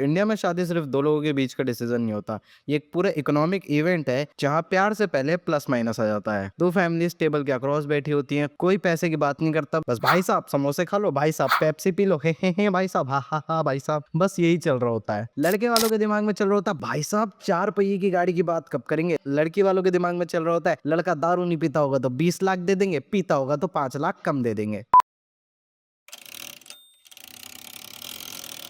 India में शादी सिर्फ दो लोगों के बीच का डिसीजन नहीं होता, ये एक पूरा इकोनॉमिक इवेंट है जहाँ प्यार से पहले प्लस माइनस आ जाता है। दो फैमिलीज टेबल के अक्रॉस बैठी होती हैं, कोई पैसे की बात नहीं करता, बस भाई साहब समोसे खा लो, भाई साहब पेप्सी पी लो, हे भाई साहब, हा हा हा भाई साहब, बस यही चल रहा होता है। लड़के वालों के दिमाग में चल रहा होता है भाई साहब 4 पहिए की गाड़ी की बात कब करेंगे। लड़की वालों के दिमाग में चल रहा होता है लड़का दारू नहीं पीता होगा तो 20 लाख दे देंगे, पीता होगा तो 5 लाख कम दे देंगे।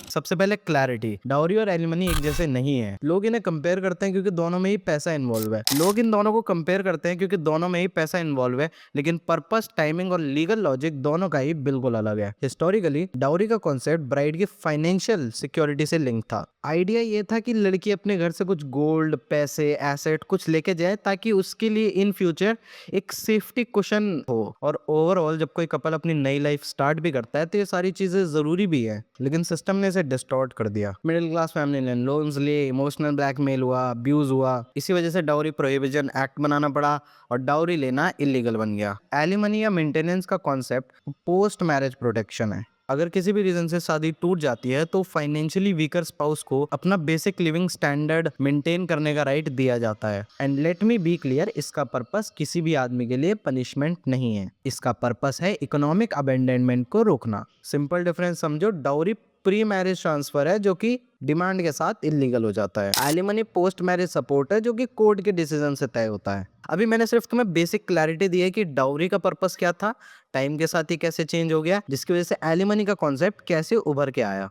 सबसे पहले क्लैरिटी, डाउरी और एलिमनी एक जैसे नहीं है। लोग इन्हें कंपेयर करते हैं क्योंकि दोनों में ही पैसा इन्वॉल्व है। लोग इन दोनों को कंपेयर करते हैं क्योंकि दोनों में ही पैसा इन्वॉल्व है, लेकिन पर्पस, टाइमिंग और लीगल लॉजिक दोनों का ही बिल्कुल अलग है। हिस्टोरिकली डाउरी का कॉन्सेप्ट ब्राइड की फाइनेंशियल सिक्योरिटी से लिंक था। आइडिया ये था कि लड़की अपने घर से कुछ गोल्ड, पैसे, एसेट कुछ लेके जाए ताकि उसके लिए इन फ्यूचर एक सेफ्टी कुशन हो। और ओवरऑल जब कोई कपल अपनी नई लाइफ स्टार्ट भी करता है तो ये सारी चीजें जरूरी भी है, लेकिन सिस्टम ने इसे डिस्टॉर्ट कर दिया। मिडिल क्लास फैमिली ने लोन्स लिए, इमोशनल ब्लैकमेल हुआ, अब्यूज हुआ, इसी वजह से डाउरी प्रोहिबिशन एक्ट बनाना पड़ा और डाउरी लेना इलीगल बन गया। एलिमनी या मेंटेनेंस का कॉन्सेप्ट पोस्ट मैरिज प्रोटेक्शन है। अगर किसी भी रीजन से शादी टूट जाती है तो फाइनेंशियली वीकर स्पाउस को अपना बेसिक लिविंग स्टैंडर्ड मेंटेन करने का राइट दिया जाता है। And let me be clear, इसका पर्पस किसी भी आदमी के लिए पनिशमेंट नहीं है, इसका पर्पस है इकोनॉमिक अबेंडनमेंट को रोकना। सिंपल डिफरेंस समझो, डाउरी प्री मैरिज ट्रांसफर है जो कि डिमांड के साथ इलीगल हो जाता है। एलिमनी पोस्ट मैरिज सपोर्ट है जो कि कोर्ट के डिसीजन से तय होता है। अभी मैंने सिर्फ तुम्हें बेसिक क्लैरिटी दी है कि डाउरी का पर्पस क्या था, टाइम के साथ ही कैसे चेंज हो गया, जिसकी वजह से एलिमनी का कॉन्सेप्ट कैसे उभर के आया।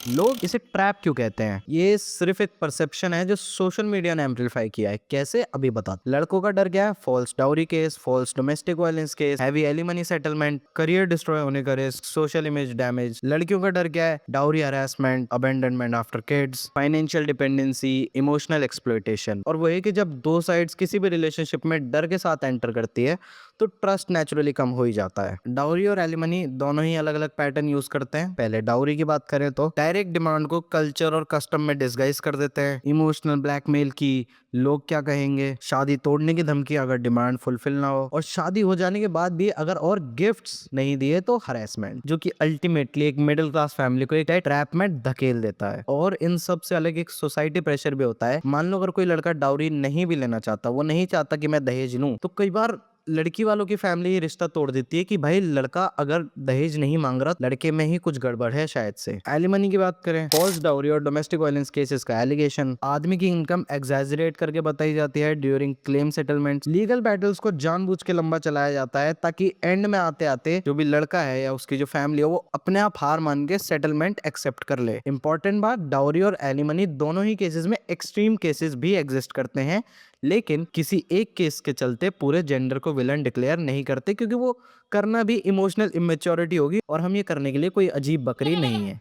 लोग इसे ट्रैप क्यों कहते हैं? ये सिर्फ एक परसेप्शन है जो सोशल मीडिया ने एम्पलीफाई किया है। कैसे, अभी बता। लड़कों का डर क्या है? False dowry case, false domestic violence case, heavy alimony settlement, career destroy होने का रिस्क, सोशल इमेज डैमेज। लड़कियों का डर क्या है? Dowry harassment, abandonment after kids, financial dependency, emotional exploitation. और वो है कि जब दो साइड्स किसी भी रिलेशनशिप में डर के साथ एंटर करती है तो ट्रस्ट नेचुरली कम हो ही जाता है। डाउरी और एलिमनी दोनों ही अलग अलग पैटर्न यूज करते हैं। पहले डाउरी की बात करें तो डायरेक्ट डिमांड को कल्चर और कस्टम में डिस्गाइज कर देते हैं। इमोशनल ब्लैकमेल की, लोग क्या कहेंगे, शादी तोड़ने की धमकी अगर डिमांड फुलफिल ना हो, और शादी हो जाने के बाद भी अगर और गिफ्ट्स नहीं दिए तो हरेसमेंट, जो कि अल्टीमेटली एक मिडिल क्लास फैमिली को एक ट्रैप में धकेल देता है। और इन सब से अलग एक सोसाइटी प्रेशर भी होता है। मान लो अगर कोई लड़का डाउरी नहीं भी लेना चाहता, वो नहीं चाहता कि मैं दहेज लूं, तो कई बार लड़की वालों की फैमिली ये रिश्ता तोड़ देती है कि भाई लड़का अगर दहेज नहीं मांग रहा, लड़के में ही कुछ गड़बड़ है शायद से। एलिमनी की बात करें, फॉल्स डाउरी और डोमेस्टिक वायलेंस केसेस का एलिगेशन, आदमी की इनकम एग्जैजरेट करके बताई जाती है during claim settlement. Legal battles को जानबूझ के लंबा चलाया जाता है ताकि एंड में आते आते जो भी लड़का है या उसकी जो फैमिली है वो अपने आप हार मान के सेटलमेंट एक्सेप्ट कर ले। इंपॉर्टेंट बात, डाउरी और एलिमनी दोनों ही केसेस में एक्सट्रीम केसेस भी एग्जिस्ट करते हैं, लेकिन किसी एक केस के चलते पूरे जेंडर को विलन डिक्लेयर नहीं करते, क्योंकि वो करना भी इमोशनल इमेच्योरिटी होगी और हम ये करने के लिए कोई अजीब बकरी नहीं है।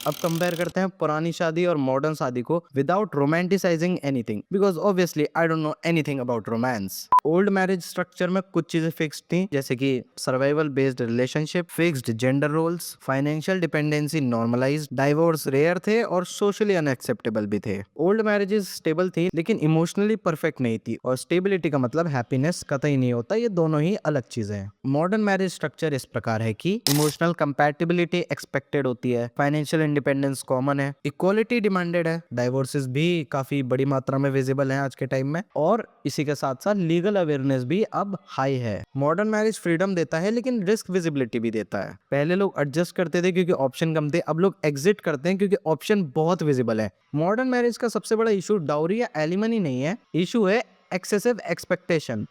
अब कंपेयर करते हैं पुरानी शादी और मॉडर्न शादी को without romanticising anything, because obviously I don't know anything about romance. Old marriage structure में कुछ चीजें फिक्स्ड थी, जैसे कि survival based relationship, fixed gender roles, financial dependency normalised, divorce rare थे और सोशली अनएक्सेप्टेबल भी थे। ओल्ड मैरिजेस स्टेबल थी लेकिन इमोशनली परफेक्ट नहीं थी, और स्टेबिलिटी का मतलब हैप्पीनेस कतई नहीं होता, ये दोनों ही अलग चीजें हैं। मॉडर्न मैरिज स्ट्रक्चर इस प्रकार है कि इमोशनल कंपैटिबिलिटी एक्सपेक्टेड होती है, फाइनेंशियल इंडिपेंडेंस कॉमन है, इक्वालिटी डिमांडेड है, डाइवोर्सेस भी काफी बड़ी मात्रा में विजिबल हैं आज के टाइम में, और इसी के साथ साथ लीगल अवेयरनेस भी अब हाई है। मॉडर्न मैरिज फ्रीडम देता है लेकिन रिस्क विजिबिलिटी भी देता है। पहले लोग एडजस्ट करते थे क्योंकि ऑप्शन कम थे, अब लोग एग्जिट करते हैं क्योंकि ऑप्शन बहुत विजिबल है। मॉडर्न मैरिज का सबसे बड़ा इशू डाउरी या एलिमनी नहीं है, इशू है excessive expectation.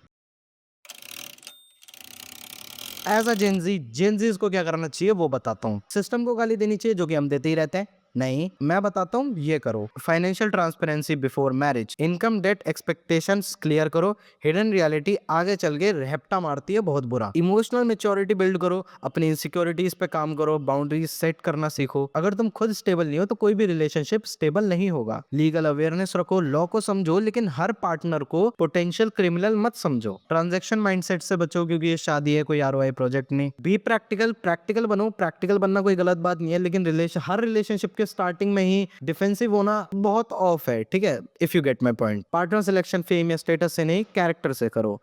As a Gen Zs को क्या करना चाहिए वो बताता हूँ। सिस्टम को गाली देनी चाहिए जो कि हम देते ही रहते हैं? नहीं, मैं बताता हूँ ये करो। Financial transparency before marriage, income debt expectations clear करो, हिडन रियलिटी आगे चल के रेपटा मारती है बहुत बुरा। इमोशनल मेच्योरिटी बिल्ड करो, अपनी इनसिक्योरिटीज पे काम करो, बाउंड्रीज सेट करना सीखो। अगर तुम खुद स्टेबल नहीं हो तो कोई भी रिलेशनशिप स्टेबल नहीं होगा। लीगल अवेयरनेस रखो, लॉ को समझो, लेकिन हर पार्टनर को पोटेंशियल क्रिमिनल मत समझो। ट्रांजैक्शन माइंडसेट से बचो क्योंकि ये शादी है, कोई आरओआई प्रोजेक्ट नहीं। बी प्रैक्टिकल, प्रैक्टिकल बनो। प्रैक्टिकल बनना कोई गलत बात नहीं है, लेकिन हर रिलेशनशिप के स्टार्टिंग में ही डिफेंसिव होना बहुत ऑफ है, ठीक है? If you get my point. Partner selection fame या स्टेटस से नहीं, कैरेक्टर से करो।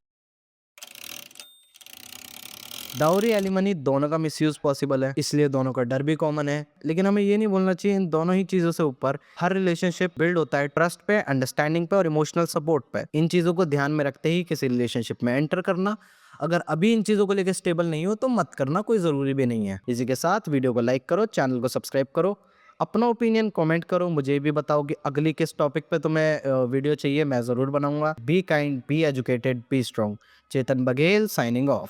डाउरी एलिमनी दोनों का मिसयूज पॉसिबल है, इसलिए दोनों का डर भी कॉमन है। लेकिन हमें ये नहीं बोलना चाहिए इन दोनों ही चीजों से ऊपर हर रिलेशनशिप बिल्ड होता है ट्रस्ट पे, अंडरस्टैंडिंग पे और इमोशनल सपोर्ट पे। इन चीजों को ध्यान में रखते ही किसी रिलेशनशिप में एंटर करना। अगर अभी इन चीजों को लेकर स्टेबल नहीं हो तो मत करना, कोई जरूरी भी नहीं है। इसी के साथ वीडियो को लाइक करो, चैनल को सब्सक्राइब करो, अपना ओपिनियन कमेंट करो, मुझे भी बताओ कि अगली किस टॉपिक पे तुम्हें वीडियो चाहिए, मैं जरूर बनाऊंगा। Be kind, be educated, be strong. Chetan Baghel signing off.